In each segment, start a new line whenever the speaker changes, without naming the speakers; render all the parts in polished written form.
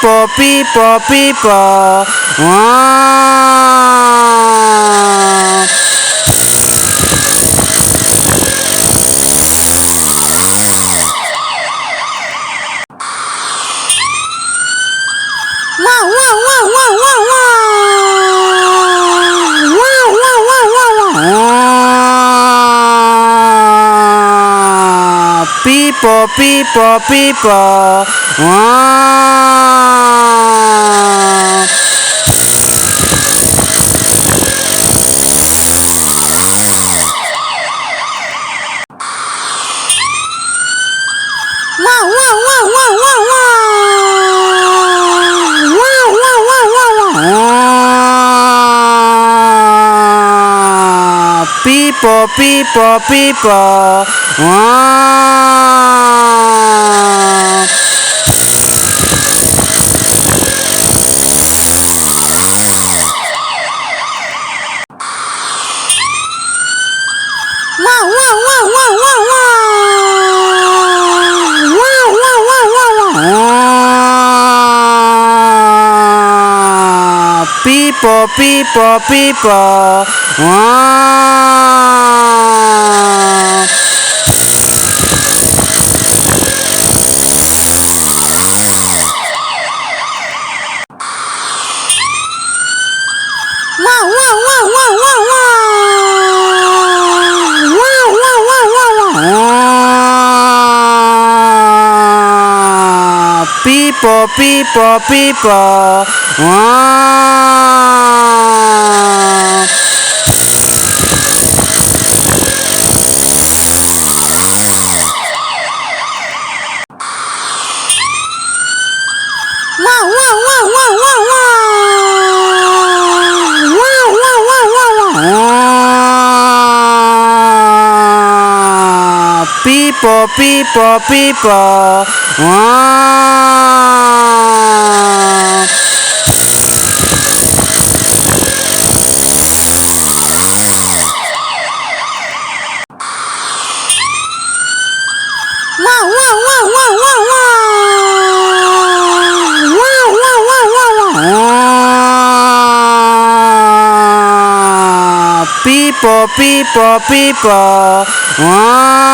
people, people. Ah. Wow, wow, wow, wow, wow, wow. Wow, wow, wow, wow, wow. Ah. People, people, people. Ah. Wow, wow, wow, wow, wow, wow. Wow, wow, wow, wow, wow. Ah. People, people, people. Ah. Wow, wow, wow, wow, wow, wow. Wow, wow, wow, wow, wow. Ah. People, people, people. Ah. Wow, wow, wow, wow, wow, wow. Wow, wow, wow, wow, wow. Ah. People, people, people. Ah. Wow, wow, wow, wow, wow, wow. Wow, wow, wow, wow, wow. Ah. People, people, people. Ah. Wow, wow, wow, wow, wow, wow. Wow, wow, wow, wow, wow. Ah. People, people, people. Ah.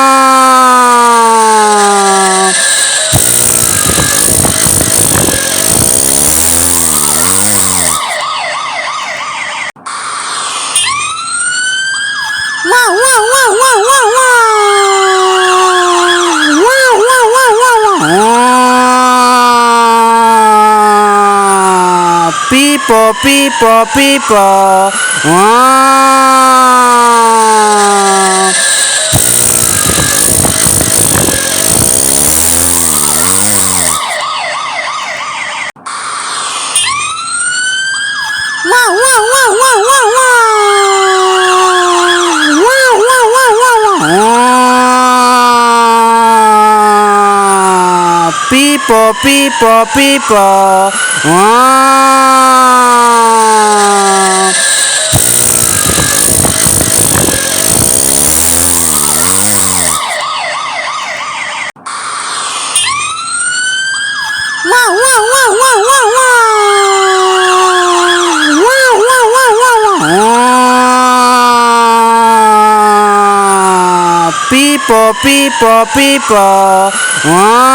Wow, wow, wow, wow, wow, wow. Wow, wow, wow, wow, wow. Ah. People, people, people. Ah. Wow, wow, wow, wow, wow, wow. Wow, wow, wow, wow, wow. Ah. People, people, people. Ah. Wow, wow, wow, wow, wow, wow. Wow, wow, wow, wow, wow. Ah. People, people, people. Ah. Wow, wow, wow, wow, wow, wow. Wow, wow, wow, wow, wow. Ah. People, people, people. Ah.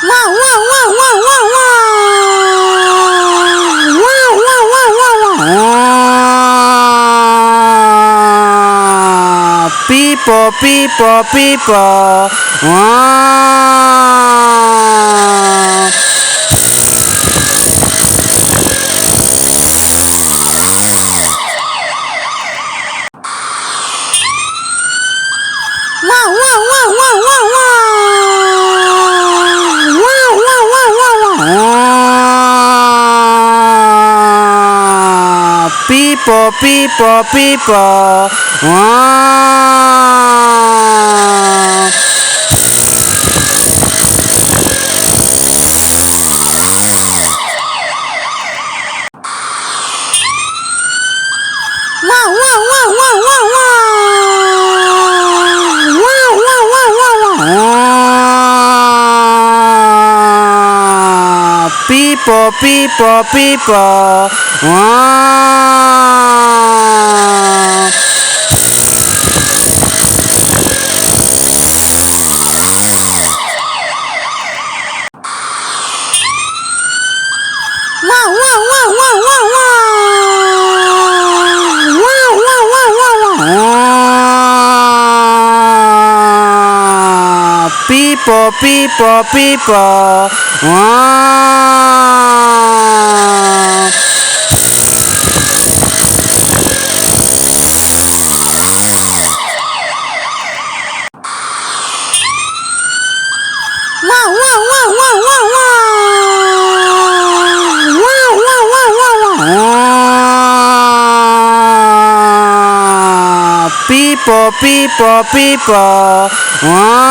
Wow, wow, wow, wow, wow, wow. Wow, wow, wow, wow, wow. Ah. People, people, people. Ah. people, people. Wow. Wow, wow, wow, wow, wow, wow. Wow, wow, wow, wow, wow. People, people, people. Wow. Wow, wow, wow, wow, wow, wow. Wow, wow, wow, wow, wow. People, people, people. Wow. Wow, wow, wow, wow, wow, wow. Wow, wow, wow, wow, wow. People, people, people. Wow.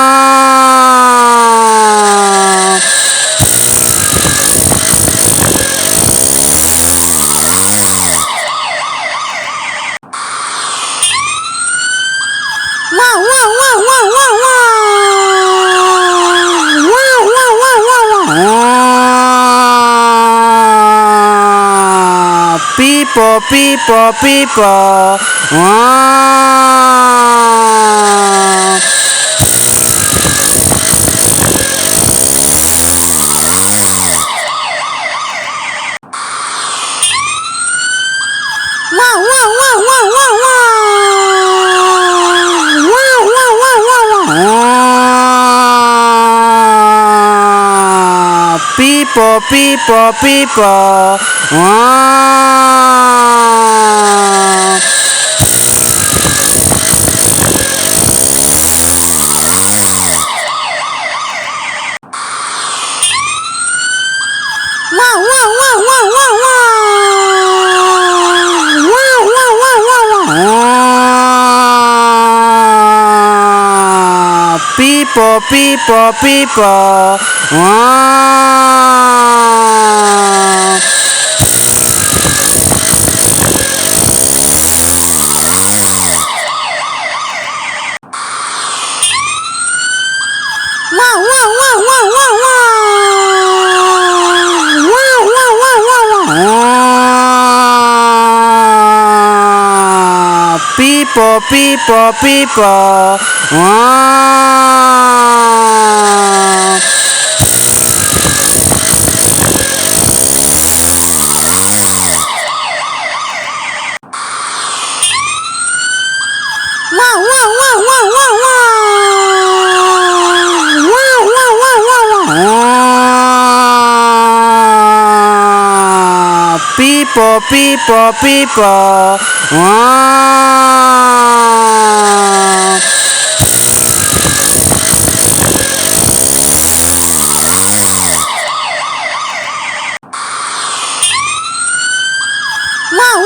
Wow, wow, wow, wow, wow, wow. Wow, wow, wow, wow, wow. People, people, people. Wow. Wow, wow, wow, wow, wow, wow. Wow, wow, wow, wow, wow. People, people, people. Wow. Wow, wow, wow, wow, wow, wow. Wow, wow, wow, wow, wow. People, people, people. Wow. Wow, wow, wow, wow, wow, wow. Wow, wow, wow, wow, wow. People, people, people. Wow. Wow, wow, wow, wow, wow, wow. Wow, wow, wow, wow, wow. People, people, people. Wow. Wow,